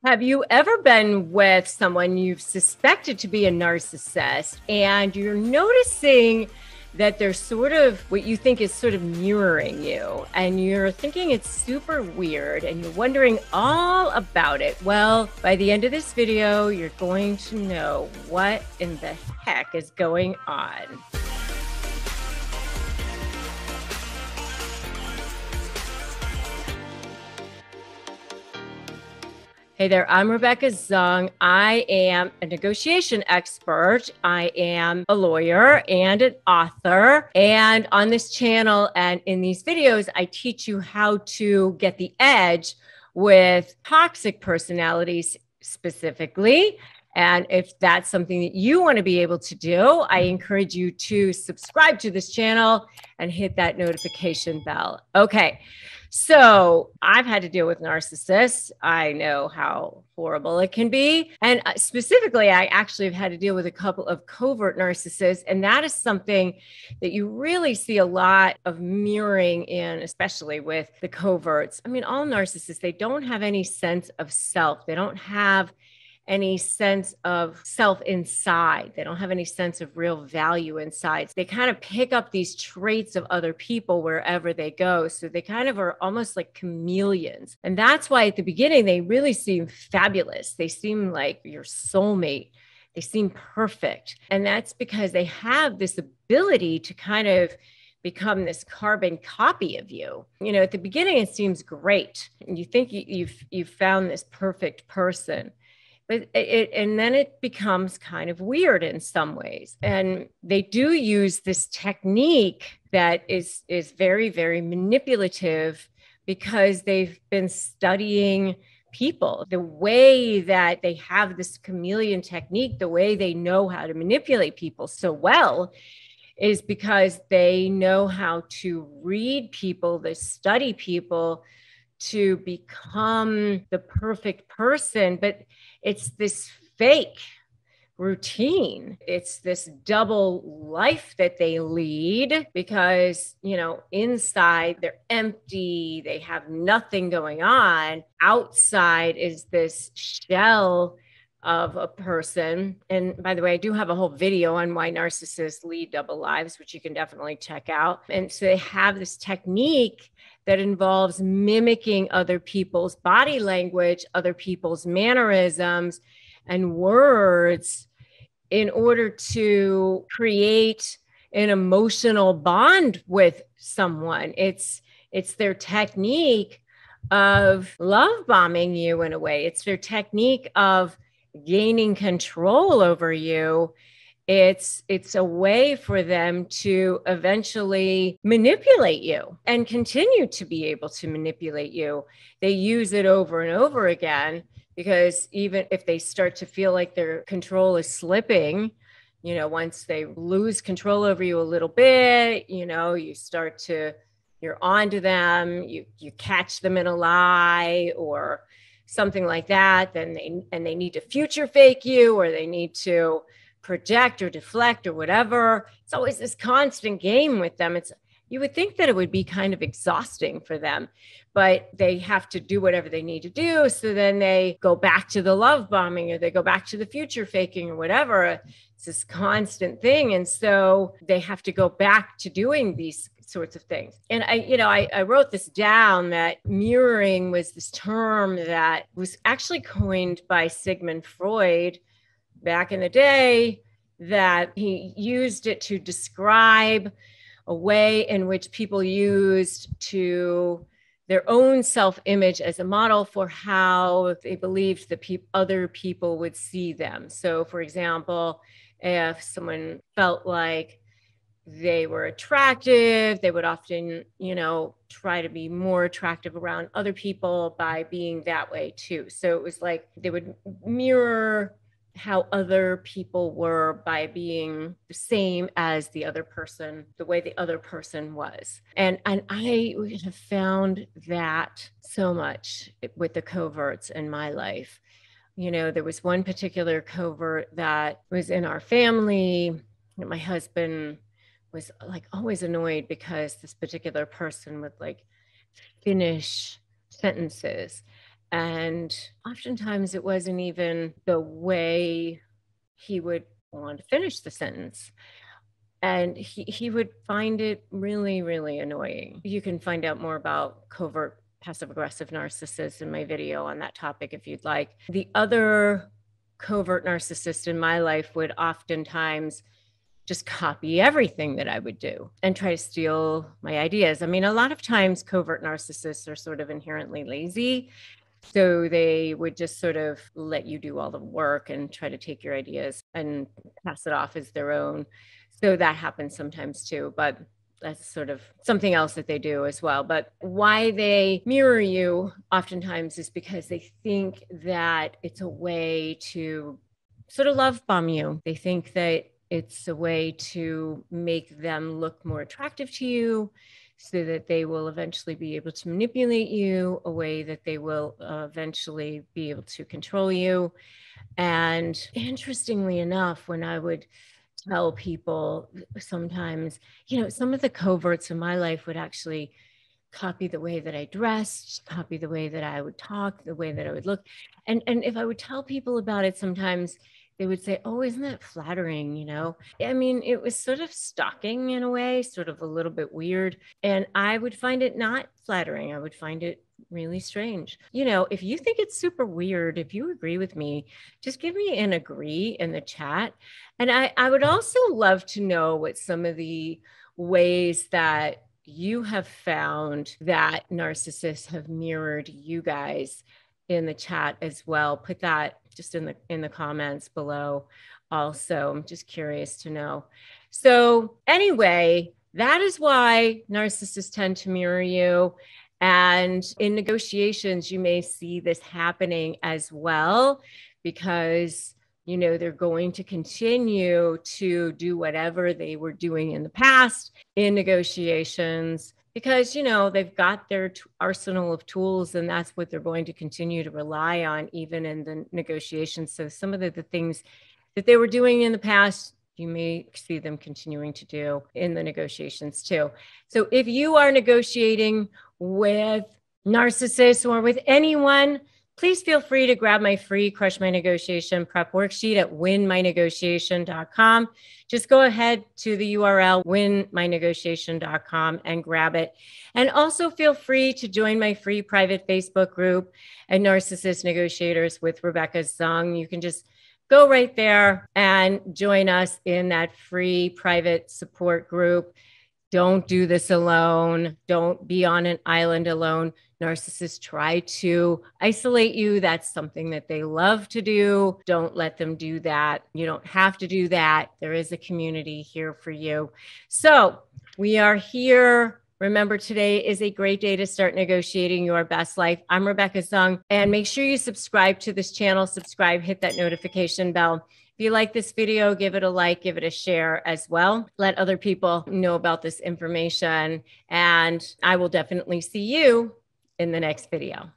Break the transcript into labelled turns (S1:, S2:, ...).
S1: Have you ever been with someone you've suspected to be a narcissist and you're noticing that they're sort of what you think is sort of mirroring you and you're thinking it's super weird and you're wondering all about it? Well, by the end of this video, you're going to know what in the heck is going on. Hey there, I'm Rebecca Zung. I am a negotiation expert. I am a lawyer and an author. And on this channel and in these videos, I teach you how to get the edge with toxic personalities specifically. And if that's something that you want to be able to do, I encourage you to subscribe to this channel and hit that notification bell. Okay. So I've had to deal with narcissists. I know how horrible it can be. And specifically, I actually have had to deal with a couple of covert narcissists. And that is something that you really see a lot of mirroring in, especially with the coverts. I mean, all narcissists, they don't have any sense of self. They don't have any sense of self inside. They don't have any sense of real value inside. They kind of pick up these traits of other people wherever they go. So they kind of are almost like chameleons. And that's why at the beginning, they really seem fabulous. They seem like your soulmate. They seem perfect. And that's because they have this ability to kind of become this carbon copy of you. You know, at the beginning, it seems great. And you think you've found this perfect person. And then it becomes kind of weird in some ways. And they do use this technique that is very, very manipulative because they've been studying people. The way that they have this chameleon technique, the way they know how to manipulate people so well is because they know how to read people, they study people to become the perfect person. But it's this fake routine. It's this double life that they lead because, you know, inside they're empty, they have nothing going on. Outside is this shell of a person. And by the way, I do have a whole video on why narcissists lead double lives, which you can definitely check out. And so they have this technique that involves mimicking other people's body language, other people's mannerisms and words in order to create an emotional bond with someone. It's their technique of love bombing you in a way. It's their technique of gaining control over you. It's a way for them to eventually manipulate you and continue to be able to manipulate you. They use it over and over again because even if they start to feel like their control is slipping, you know, once they lose control over you a little bit, you know, you're on to them, you catch them in a lie or something like that, then they need to future fake you or they need to project or deflect or whatever. It's always this constant game with them. You would think that it would be kind of exhausting for them, but they have to do whatever they need to do. So then they go back to the love bombing or they go back to the future faking or whatever. It's this constant thing. And so they have to go back to doing these sorts of things. And I wrote this down that mirroring was this term that was actually coined by Sigmund Freud back in the day, that he used it to describe a way in which people used to their own self-image as a model for how they believed that other people would see them. So for example, if someone felt like they were attractive, they would often, you know, try to be more attractive around other people by being that way too. So it was like they would mirror how other people were by being the same as the other person, the way the other person was. And I have found that so much with the coverts in my life. You know, there was one particular covert that was in our family. My husband was like always annoyed because this particular person would like finish sentences And oftentimes it wasn't even the way he would want to finish the sentence. And he would find it really, really annoying. You can find out more about covert passive aggressive narcissists in my video on that topic if you'd like. The other covert narcissist in my life would oftentimes just copy everything that I would do and try to steal my ideas. I mean, a lot of times covert narcissists are sort of inherently lazy. So they would just sort of let you do all the work and try to take your ideas and pass it off as their own. So that happens sometimes too, but that's sort of something else that they do as well. But why they mirror you oftentimes is because they think that it's a way to sort of love bomb you. They think that it's a way to make them look more attractive to you, so that they will eventually be able to manipulate you, a way that they will eventually be able to control you. And interestingly enough, when I would tell people sometimes, some of the coverts in my life would actually copy the way that I dressed, copy the way that I would talk, the way that I would look. And if I would tell people about it, sometimes they would say, "Oh, isn't that flattering?" I mean, it was sort of stalking in a way, sort of a little bit weird. And I would find it not flattering. I would find it really strange. If you think it's super weird, if you agree with me, just give me an agree in the chat. And I would also love to know what some of the ways that you have found that narcissists have mirrored you guys in the chat as well. Put that just in the comments below. Also, I'm just curious to know. So anyway, that is why narcissists tend to mirror you. And in negotiations, you may see this happening as well, because they're going to continue to do whatever they were doing in the past in negotiations, because they've got their arsenal of tools, and that's what they're going to continue to rely on even in the negotiations. So some of the things that they were doing in the past, you may see them continuing to do in the negotiations too. So if you are negotiating with narcissists or with anyone, please feel free to grab my free Crush My Negotiation prep worksheet at winmynegotiation.com. Just go ahead to the URL winmynegotiation.com and grab it. And also feel free to join my free private Facebook group at Narcissist Negotiators with Rebecca Zung. You can just go right there and join us in that free private support group. Don't do this alone. Don't be on an island alone. Narcissists try to isolate you. That's something that they love to do. Don't let them do that. You don't have to do that. There is a community here for you. So we are here. Remember, today is a great day to start negotiating your best life. I'm Rebecca Zung, and make sure you subscribe to this channel. Subscribe, hit that notification bell. If you like this video, give it a like, give it a share as well. Let other people know about this information, and I will definitely see you in the next video.